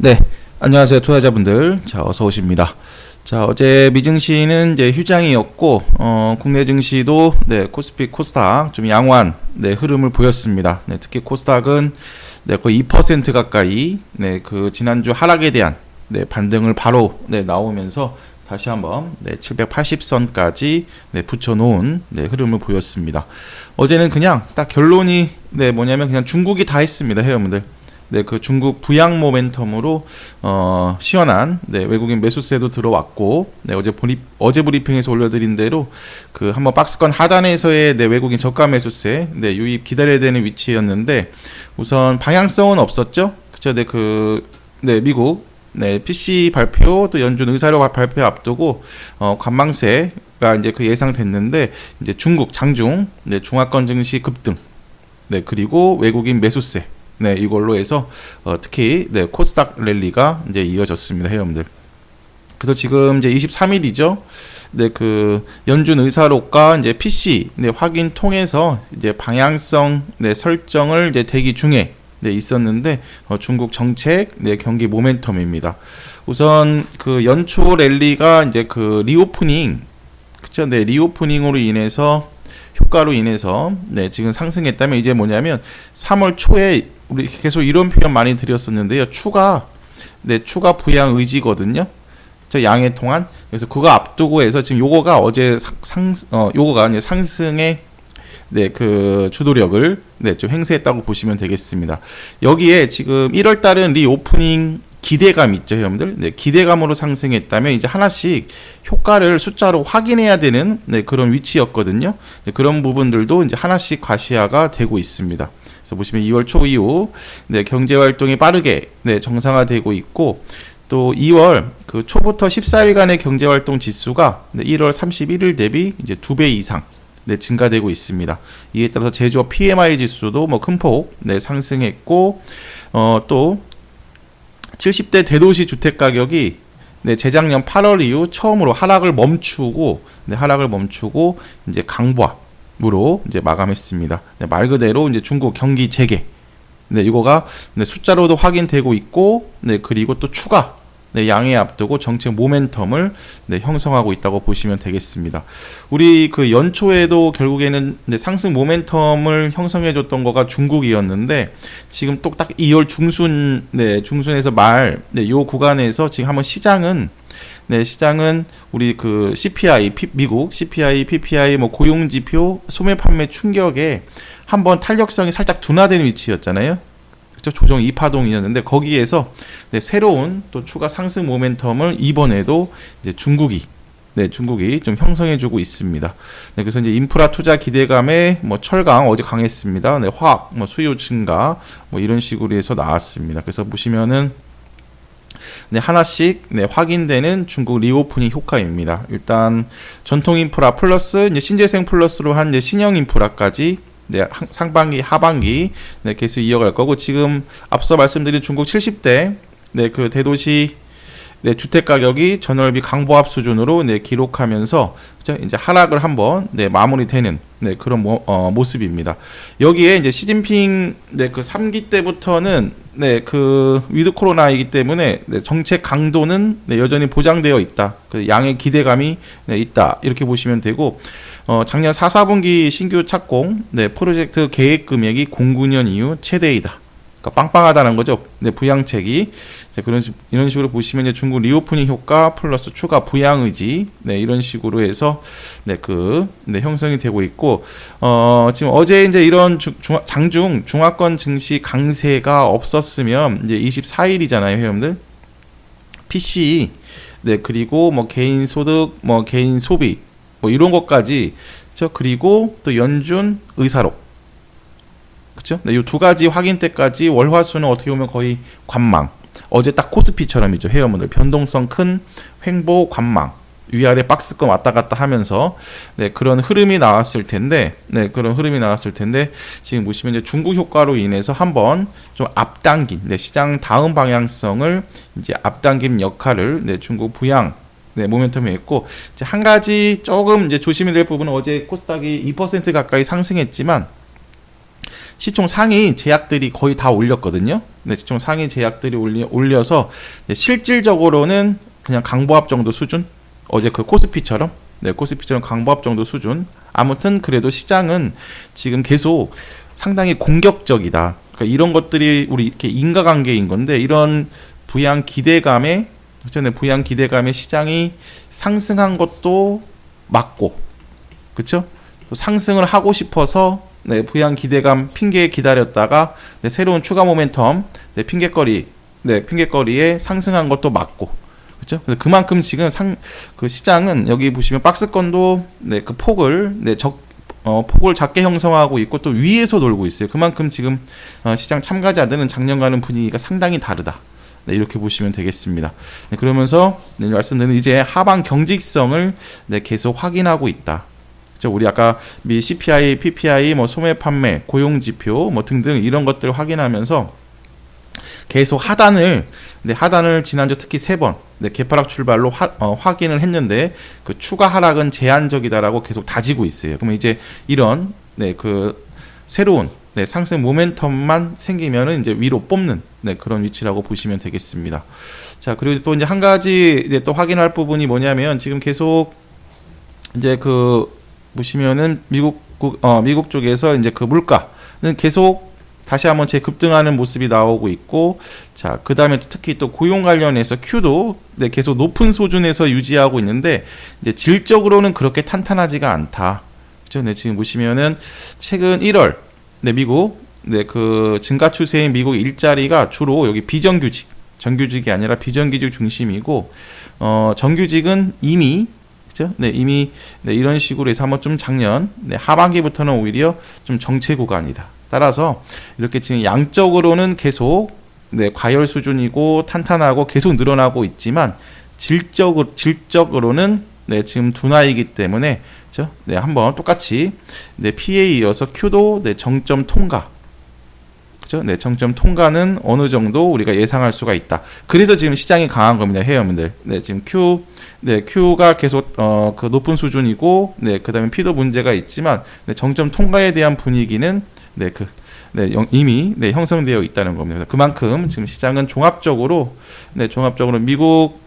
네, 안녕하세요, 투자자분들. 자, 어서 오십니다. 자, 어제 미증시는 이제 휴장이었고, 국내 증시도 코스피, 코스닥 좀 양호한 흐름을 보였습니다. 특히 코스닥은 거의 2% 가까이 그 지난주 하락에 대한 반등을 바로 나오면서 다시 한번 780선까지 붙여놓은 흐름을 보였습니다. 어제는 그냥 딱 결론이 뭐냐면 그냥 중국이 다 했습니다, 회원분들. 그 중국 부양 모멘텀으로 시원한 외국인 매수세도 들어왔고, 어제 브리핑에서 올려드린 대로 그 한번 박스권 하단에서의 외국인 저가 매수세 유입 기다려야 되는 위치였는데, 우선 방향성은 없었죠. 그쵸? 미국 PC 발표 또 연준 의사료 발표 앞두고 관망세가 이제 그 예상됐는데, 이제 중국 장중 중화권 증시 급등, 그리고 외국인 매수세 이걸로 해서 특히 코스닥 랠리가 이제 이어졌습니다, 회원들. 그래서 지금 이제 23일이죠. 그 연준 의사록과 이제 PC 확인 통해서 이제 방향성 설정을 이제 대기 중에 있었는데, 중국 정책 경기 모멘텀입니다. 우선 그 연초 랠리가 이제 그 리오프닝, 그쵸? 리오프닝으로 인해서 효과로 인해서 지금 상승했다면, 이제 뭐냐면 3월 초에 우리 계속 이런 표현 많이 드렸었는데요. 추가 부양 의지거든요. 저 양의 통한. 그래서 그거 앞두고 해서 지금 요거가 어제 요거가 이제 상승의 그 주도력을 좀 행사했다고 보시면 되겠습니다. 여기에 지금 1월 달은 리오프닝 기대감 있죠, 여러분들. 기대감으로 상승했다면 이제 하나씩 효과를 숫자로 확인해야 되는 그런 위치였거든요. 그런 부분들도 이제 하나씩 과시화가 되고 있습니다. 그래서 보시면 2월 초 이후 경제 활동이 빠르게 정상화되고 있고, 또 2월 그 초부터 14일간의 경제 활동 지수가 1월 31일 대비 이제 2배 이상 증가되고 있습니다. 이에 따라서 제조업 PMI 지수도 뭐 큰 폭 상승했고, 또 70대 대도시 주택 가격이 재작년 8월 이후 처음으로 하락을 멈추고 이제 강보합으로 이제 마감했습니다. 말 그대로 이제 중국 경기 재개, 이거가 숫자로도 확인되고 있고, 그리고 또 추가 양해 앞두고 정책 모멘텀을 형성하고 있다고 보시면 되겠습니다. 우리 그 연초에도 결국에는 상승 모멘텀을 형성해줬던 거가 중국이었는데, 지금 또 딱 2월 중순에서 요 구간에서 지금 한번 시장은 우리 그 CPI, 미국 CPI, PPI 뭐 고용지표, 소매 판매 충격에 한번 탄력성이 살짝 둔화되는 위치였잖아요. 조정 2파동이었는데, 거기에서 새로운 또 추가 상승 모멘텀을 이번에도 이제 중국이 좀 형성해주고 있습니다. 그래서 이제 인프라 투자 기대감에 뭐 철강 어제 강했습니다. 화학 뭐 수요 증가 뭐 이런 식으로 해서 나왔습니다. 그래서 보시면은 하나씩 확인되는 중국 리오프닝 효과입니다. 일단 전통 인프라 플러스 이제 신재생 플러스로 한 이제 신형 인프라까지 상반기, 하반기 계속 이어갈 거고, 지금 앞서 말씀드린 중국 70대 그 대도시 주택 가격이 전월비 강보합 수준으로 기록하면서 이제 하락을 한번 마무리되는 그런 모습입니다. 여기에 이제 시진핑 그 3기 때부터는 그 위드 코로나이기 때문에 정책 강도는 여전히 보장되어 있다. 그 양의 기대감이 있다. 이렇게 보시면 되고, 작년 4, 4분기 신규 착공 프로젝트 계획 금액이 09년 이후 최대이다. 그러니까 빵빵하다는 거죠. 부양책이. 이런 식으로 보시면 이제 중국 리오프닝 효과 플러스 추가 부양 의지 이런 식으로 해서 형성이 되고 있고, 지금 어제 이제 이런 장중 중화권 증시 강세가 없었으면 이제 24일이잖아요, 회원들. PC 그리고 뭐 개인 소득, 뭐 개인 소비 뭐 이런 것까지, 그리고 또 연준 의사록, 그렇죠? 이 두 가지 확인 때까지 월화수는 어떻게 보면 거의 관망. 어제 딱 코스피처럼이죠, 회원분들. 변동성 큰 횡보 관망. 위아래 박스권 왔다 갔다 하면서 그런 흐름이 나왔을 텐데, 지금 보시면 이제 중국 효과로 인해서 한번 좀 앞당긴 시장 다음 방향성을 이제 앞당긴 역할을 중국 부양 모멘텀이 했고, 이제 한 가지 조금 이제 조심해야 될 부분은, 어제 코스닥이 2% 가까이 상승했지만 시총 상위 제약들이 거의 다 올렸거든요. 네, 시총 상위 제약들이 올려서 실질적으로는 그냥 강보합 정도 수준. 어제 그 코스피처럼, 네, 코스피처럼 강보합 정도 수준. 아무튼 그래도 시장은 지금 계속 상당히 공격적이다. 그러니까 이런 것들이 우리 이렇게 인과관계인 건데, 이런 부양 기대감에, 그렇죠? 부양 기대감에 시장이 상승한 것도 맞고, 그렇죠? 또 상승을 하고 싶어서 네, 부양 기대감 핑계에 기다렸다가 네, 새로운 추가 모멘텀, 네, 핑계거리에 상승한 것도 맞고, 그렇죠? 그만큼 지금 그 시장은 여기 보시면 박스권도 네, 그 폭을 폭을 작게 형성하고 있고 또 위에서 놀고 있어요. 그만큼 지금 시장 참가자들은 작년과는 분위기가 상당히 다르다. 네, 이렇게 보시면 되겠습니다. 네, 그러면서 네, 말씀드린 이제 하방 경직성을 네, 계속 확인하고 있다. 그렇죠? 우리 아까 미 CPI, PPI, 뭐 소매 판매, 고용 지표 뭐 등등 이런 것들을 확인하면서 계속 하단을 지난주 특히 3번 개파락 출발로 확인을 했는데 그 추가 하락은 제한적이다라고 계속 다지고 있어요. 그러면 이제 이런 그 새로운 상승 모멘텀만 생기면은 이제 위로 뽑는 그런 위치라고 보시면 되겠습니다. 자, 그리고 또 이제 한 가지 또 확인할 부분이 뭐냐면 지금 계속 이제 그 보시면은 미국 쪽에서 이제 그 물가는 계속 다시 한번 재급등하는 모습이 나오고 있고, 자, 그 다음에 특히 또 고용 관련해서 Q도 계속 높은 수준에서 유지하고 있는데, 이제 질적으로는 그렇게 탄탄하지가 않다. 그죠? 네, 지금 보시면은 최근 1월, 미국, 그 증가 추세인 미국 일자리가 주로 여기 비정규직, 정규직이 아니라 비정규직 중심이고, 정규직은 이미, 그죠? 이미 이런 식으로 해서 한번 좀 작년, 하반기부터는 오히려 좀 정체 구간이다. 따라서 이렇게 지금 양적으로는 계속 과열 수준이고 탄탄하고 계속 늘어나고 있지만 질적으로는 지금 둔화이기 때문에 그렇죠? 한번 똑같이 P에 이어서 Q도 정점 통과. 그렇죠? 정점 통과는 어느 정도 우리가 예상할 수가 있다. 그래서 지금 시장이 강한 겁니다, 회원분들. 지금 Q가 계속 그 높은 수준이고 그다음에 P도 문제가 있지만 정점 통과에 대한 분위기는 이미 형성되어 있다는 겁니다. 그만큼 지금 시장은 종합적으로 미국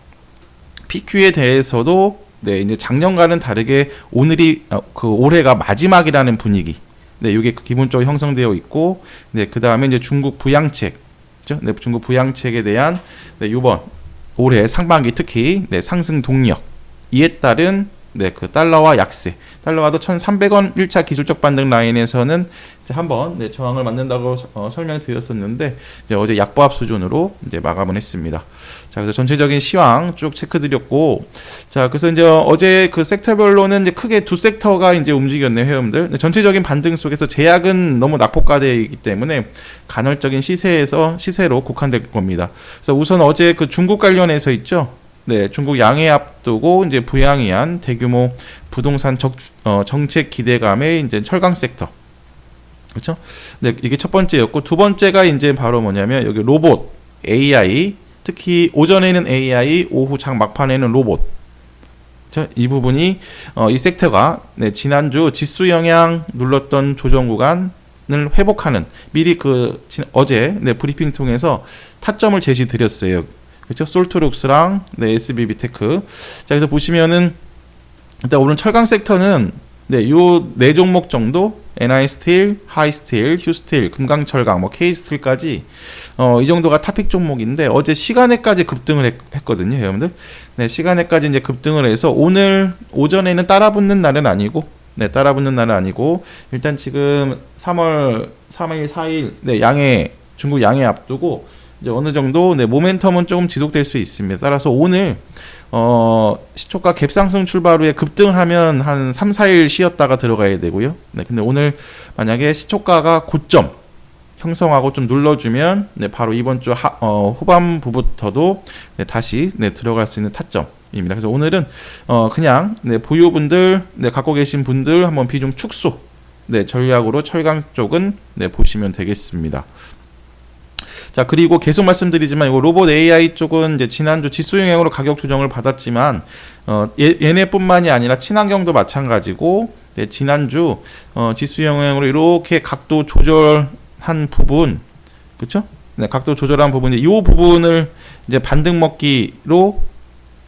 PQ에 대해서도 이제 작년과는 다르게 올해가 마지막이라는 분위기. 이게 기본적으로 형성되어 있고, 그 다음에 이제 중국 부양책, 그렇죠? 중국 부양책에 대한 이번 올해 상반기 특히 상승 동력 이에 따른 그 달러와 약세, 달러와도 1,300원 1차 기술적 반등 라인에서는 이제 한번 저항을 만든다고 설명드렸었는데 이제 어제 약보합 수준으로 이제 마감을 했습니다. 자, 그래서 전체적인 시황 쭉 체크드렸고, 자, 그래서 이제 어제 그 섹터별로는 이제 크게 두 섹터가 이제 움직였네요, 회원들. 전체적인 반등 속에서 제약은 너무 낙폭과대에 있기 때문에 간헐적인 시세로 국한될 겁니다. 그래서 우선 어제 그 중국 관련해서 있죠. 중국 양해 앞두고 이제 부양이한 대규모 부동산 정책 기대감의 이제 철강 섹터. 그렇죠? 이게 첫 번째였고, 두 번째가 이제 바로 뭐냐면 여기 로봇, AI, 특히 오전에는 AI, 오후 장 막판에는 로봇. 그렇죠? 이 부분이 이 섹터가 지난주 지수 영향 눌렀던 조정 구간을 회복하는 미리 어제 브리핑 통해서 타점을 제시드렸어요. 그렇죠? 솔트룩스랑 SBB테크. 자, 그래서 보시면은 일단 오늘 철강 섹터는 요 네 종목 정도 NI스틸, 하이스틸, 휴스틸, 금강철강, 뭐 K스틸까지 이 정도가 탑픽 종목인데 어제 시간에까지 급등을 했거든요, 여러분들. 시간에까지 이제 급등을 해서 오늘 오전에는 따라붙는 날은 아니고 일단 지금 3일, 4일 중국 양해 앞두고 이제 어느 정도 모멘텀은 조금 지속될 수 있습니다. 따라서 오늘 시초가 갭상승 출발 후에 급등을 하면 한 3, 4일 쉬었다가 들어가야 되고요. 근데 오늘 만약에 시초가가 고점 형성하고 좀 눌러주면 바로 이번 주 후반부부터도 다시 들어갈 수 있는 타점입니다. 그래서 오늘은 그냥 보유분들 갖고 계신 분들 한번 비중 축소 전략으로 철강 쪽은 보시면 되겠습니다. 자, 그리고 계속 말씀드리지만 이거 로봇 AI 쪽은 이제 지난주 지수 영향으로 가격 조정을 받았지만 얘네뿐만이 아니라 친환경도 마찬가지고 지난주 지수 영향으로 이렇게 각도 조절 한 부분, 그쵸? 네, 각도 조절한 부분, 이 부분을 이제 반등 먹기로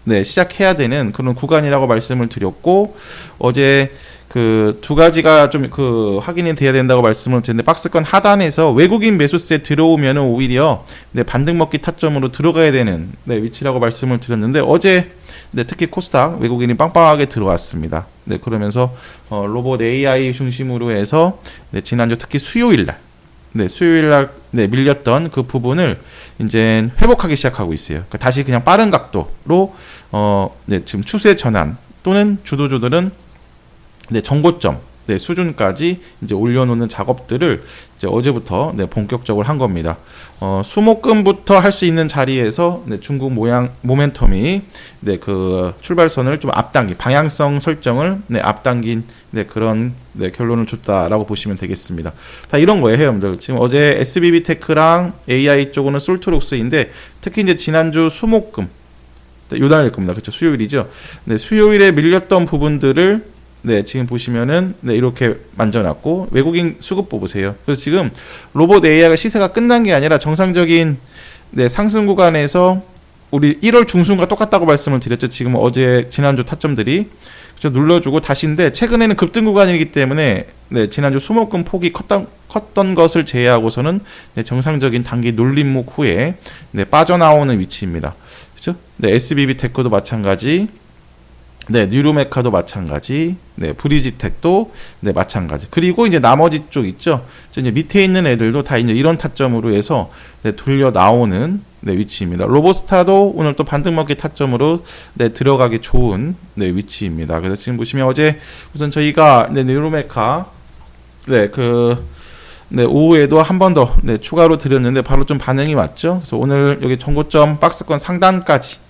네, 시작해야 되는 그런 구간이라고 말씀을 드렸고, 어제 그 두 가지가 좀 그 확인이 돼야 된다고 말씀을 드렸는데, 박스권 하단에서 외국인 매수세 들어오면은 오히려 네, 반등 먹기 타점으로 들어가야 되는 네, 위치라고 말씀을 드렸는데, 어제 네, 특히 코스닥 외국인이 빵빵하게 들어왔습니다. 네, 그러면서 로봇 AI 중심으로 해서 네, 지난주 특히 수요일 날 네, 수요일 날 네, 밀렸던 그 부분을 이제 회복하기 시작하고 있어요. 그러니까 다시 그냥 빠른 각도로 네, 지금 추세 전환 또는 주도주들은 네, 정고점 네, 수준까지 이제 올려놓는 작업들을 이제 어제부터 네, 본격적으로 한 겁니다. 수목금부터 할 수 있는 자리에서 네, 중국 모멘텀이 네, 그 출발선을 좀 앞당긴 방향성 설정을 네, 앞당긴 네, 그런 네, 결론을 줬다라고 보시면 되겠습니다. 다 이런 거예요, 여러분들. 지금 어제 SBB 테크랑 AI 쪽은 솔트록스인데 특히 이제 지난주 수목금 요단일 겁니다. 그렇죠? 수요일이죠. 네, 수요일에 밀렸던 부분들을 네, 지금 보시면은 네, 이렇게 만져놨고 외국인 수급 보세요. 그래서 지금 로봇 AI가 시세가 끝난 게 아니라 정상적인 네, 상승 구간에서 우리 1월 중순과 똑같다고 말씀을 드렸죠. 지금 어제 지난주 타점들이 그렇죠? 눌러주고 다시인데 최근에는 급등 구간이기 때문에 네, 지난주 수목금 폭이 컸던 것을 제외하고서는 네, 정상적인 단기 눌림목 후에 네, 빠져나오는 위치입니다. 그렇죠? 네, SBB 테크도 마찬가지. 네, 뉴로메카도 마찬가지. 네, 브리지텍도 네, 마찬가지. 그리고 이제 나머지 쪽 있죠. 이제 밑에 있는 애들도 다 이제 이런 타점으로 해서 네, 돌려 나오는 네, 위치입니다. 로보스타도 오늘 또 반등 먹기 타점으로 네, 들어가기 좋은 네, 위치입니다. 그래서 지금 보시면 어제 우선 저희가 네, 뉴로메카 네, 네, 오후에도 한 번 더 네, 추가로 드렸는데 바로 좀 반응이 왔죠. 그래서 오늘 여기 정고점 박스권 상단까지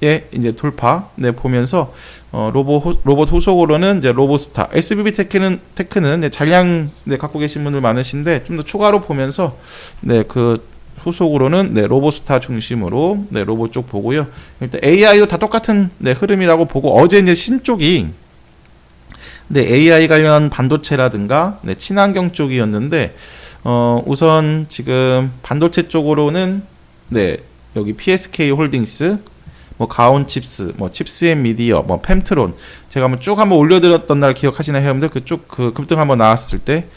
예, 이제 돌파, 네, 보면서, 로봇 후속으로는 이제 로보스타, SBB 테크는 네, 잔량, 네, 갖고 계신 분들 많으신데, 좀 더 추가로 보면서, 네, 그, 후속으로는, 네, 로보스타 중심으로, 네, 로봇 쪽 보고요. 일단 AI도 다 똑같은, 네, 흐름이라고 보고, 어제 이제 신쪽이, 네, AI 관련 반도체라든가, 네, 친환경 쪽이었는데, 우선 지금 반도체 쪽으로는, 네, 여기 PSK 홀딩스, 뭐 가온칩스, 뭐 칩스앤미디어, 뭐 펨트론 제가 한번 올려드렸던 날 기억하시나요, 여러분들? 그쪽 그 급등 한번 나왔을 때,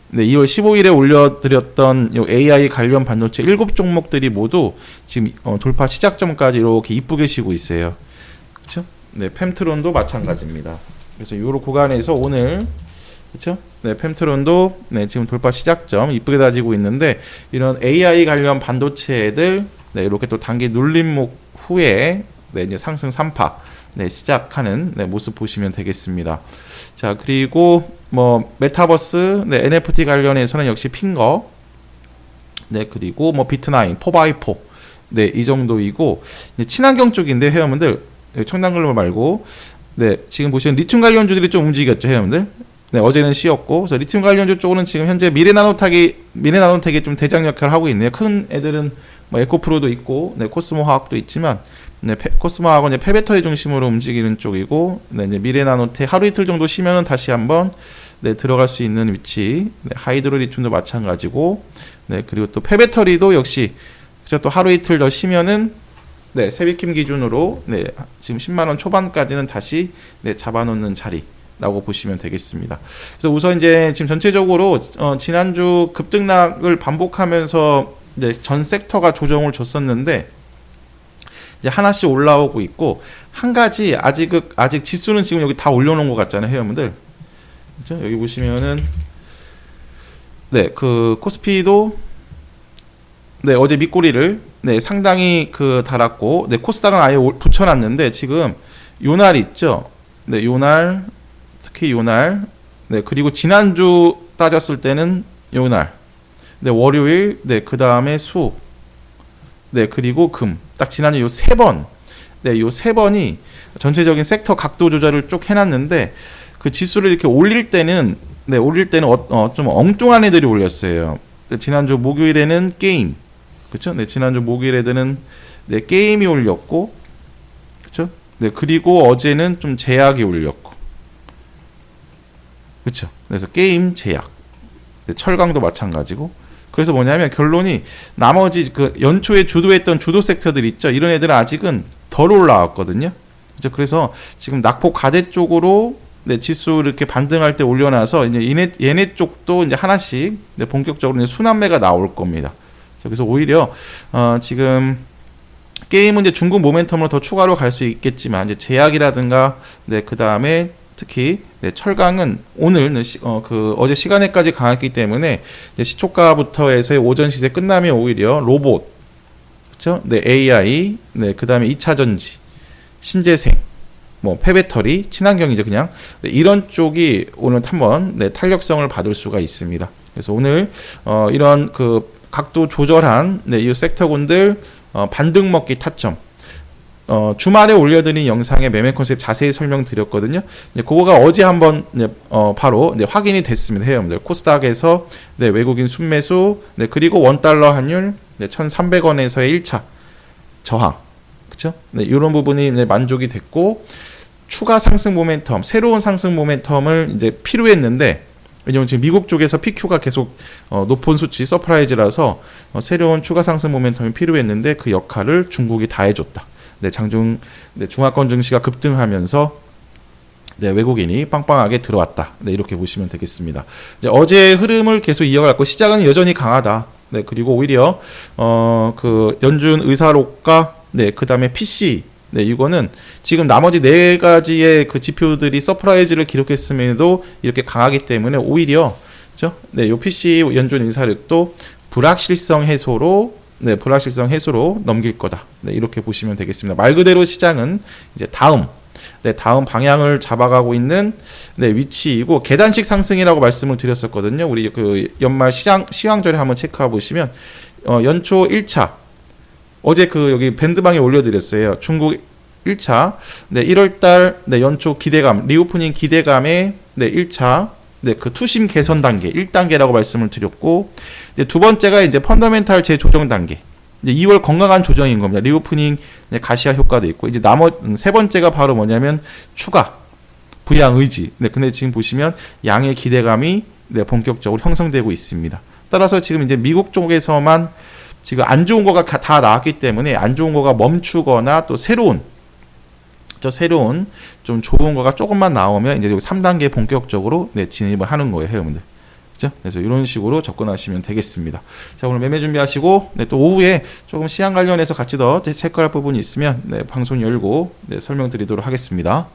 네, 2월 15일에 올려드렸던 요 AI 관련 반도체 7종목들이 모두 지금 돌파 시작점까지 이렇게 이쁘게 쉬고 있어요. 그렇죠? 네, 펨트론도 마찬가지입니다. 그래서 요로 구간에서 오늘 그렇죠? 네, 펨트론도 네, 지금 돌파 시작점 이쁘게 다지고 있는데 이런 AI 관련 반도체들 네, 이렇게 또 단기 눌림목 후에 네, 이제 상승 3파 네, 시작하는 네, 모습 보시면 되겠습니다. 자, 그리고 뭐 메타버스, 네, NFT 관련해서는 역시 핑거, 네, 그리고 뭐 비트나인, 4x4, 네, 이 정도이고 친환경 쪽인데 회원분들 청담글로벌 말고 네, 지금 보시면 리튬 관련주들이 좀 움직였죠, 회원분들. 네, 어제는 쉬었고, 그래서 리튬 관련주 쪽은 지금 현재 미래나노텍이 좀 대장 역할을 하고 있네요. 큰 애들은 뭐 에코프로도 있고, 네, 코스모 화학도 있지만, 네, 코스모 화학은 이제 폐배터리 중심으로 움직이는 쪽이고, 네, 이제 미래나노텍 하루 이틀 정도 쉬면은 다시 한번 네, 들어갈 수 있는 위치. 네, 하이드로 리튬도 마찬가지고, 네, 그리고 또 폐배터리도 역시 또 하루 이틀 더 쉬면은 네, 세비킴 기준으로 네, 지금 10만 원 초반까지는 다시 네, 잡아놓는 자리라고 보시면 되겠습니다. 그래서 우선 이제 지금 전체적으로 지난주 급등락을 반복하면서 네, 전 섹터가 조정을 줬었는데 이제 하나씩 올라오고 있고 한 가지 아직 지수는 지금 여기 다 올려놓은 것 같잖아요, 회원분들. 그렇죠? 여기 보시면은 네, 그 코스피도 네, 어제 밑꼬리를 네, 상당히 달았고, 네, 코스닥은 아예 붙여놨는데, 지금, 요날 있죠? 네, 요날, 특히 요날, 네, 그리고 지난주 따졌을 때는 요날, 네, 월요일, 네, 그 다음에 수, 네, 그리고 금, 딱 지난주 요 세 번, 네, 요 세 번이 전체적인 섹터 각도 조절을 쭉 해놨는데, 그 지수를 이렇게 올릴 때는, 네, 좀 엉뚱한 애들이 올렸어요. 네, 지난주 목요일에는 게임, 그렇죠? 네, 지난주 목요일에는 네, 게임이 올렸고, 그렇죠? 네, 그리고 어제는 좀 제약이 올렸고, 그렇죠? 그래서 게임, 제약, 네, 철강도 마찬가지고, 그래서 뭐냐면 결론이 나머지 그 연초에 주도했던 주도 섹터들 있죠. 이런 애들은 아직은 덜 올라왔거든요. 그죠? 그래서 지금 낙폭 가대 쪽으로 네, 지수 이렇게 반등할 때 올려놔서 이제 얘네 쪽도 이제 하나씩 네, 본격적으로 이제 순환매가 나올 겁니다. 그래서 오히려 지금 게임은 이제 중국 모멘텀으로 더 추가로 갈 수 있겠지만 이제 제약이라든가 네, 그 다음에 특히 네, 철강은 오늘 어제 시간에까지 강했기 때문에 이제 시초가부터 해서의 오전 시세 끝나면 오히려 로봇, 그렇죠? 네, AI, 네, 그 다음에 2차 전지, 신재생, 뭐 폐배터리, 친환경이죠 그냥 네, 이런 쪽이 오늘 한번 네, 탄력성을 받을 수가 있습니다. 그래서 오늘 이런 그 각도 조절한 네, 이 섹터군들 반등 먹기 타점. 주말에 올려드린 영상에 매매 컨셉 자세히 설명드렸거든요. 그거가 어제 한번 바로 확인이 됐습니다. 회원들 코스닥에서 네, 외국인 순매수 네, 그리고 원달러 환율 네, 1,300원에서의 1차 저항, 그렇죠? 네, 이런 부분이 네, 만족이 됐고 추가 상승 모멘텀, 새로운 상승 모멘텀을 이제 필요했는데. 왜냐면 지금 미국 쪽에서 PQ가 계속 높은 수치 서프라이즈라서 새로운 추가 상승 모멘텀이 필요했는데 그 역할을 중국이 다 해줬다. 네, 네, 중화권 증시가 급등하면서 네, 외국인이 빵빵하게 들어왔다. 네, 이렇게 보시면 되겠습니다. 이제 어제 흐름을 계속 이어갔고 시장은 여전히 강하다. 네, 그리고 오히려 그 연준 의사록과 네, 그다음에 PC 네, 이거는 지금 나머지 네 가지의 그 지표들이 서프라이즈를 기록했음에도 이렇게 강하기 때문에 오히려, 그죠? 네, 요 PC 연준 인사력도 불확실성 해소로 넘길 거다. 네, 이렇게 보시면 되겠습니다. 말 그대로 시장은 이제 다음 방향을 잡아가고 있는 네, 위치이고 계단식 상승이라고 말씀을 드렸었거든요. 우리 그 연말 시황절에 한번 체크해 보시면 연초 1차 어제 그 여기 밴드방에 올려드렸어요. 중국 1차 네 1월달 네 연초 기대감 리오프닝 기대감의 네 1차 네 그 투심 개선 단계 1단계라고 말씀을 드렸고 이제 두 번째가 이제 펀더멘탈 재조정 단계 이제 2월 건강한 조정인 겁니다. 리오프닝 네, 가시화 효과도 있고 이제 세 번째가 바로 뭐냐면 추가 부양 의지. 네 근데 지금 보시면 양의 기대감이 네 본격적으로 형성되고 있습니다. 따라서 지금 이제 미국 쪽에서만 지금 안 좋은 거가 다 나왔기 때문에 안 좋은 거가 멈추거나 또 새로운 좀 좋은 거가 조금만 나오면 이제 3단계 본격적으로 네, 진입을 하는 거예요, 회원들. 그죠? 그래서 이런 식으로 접근하시면 되겠습니다. 자, 오늘 매매 준비하시고 네, 또 오후에 조금 시황 관련해서 같이 더 체크할 부분이 있으면 네, 방송 열고 네, 설명드리도록 하겠습니다.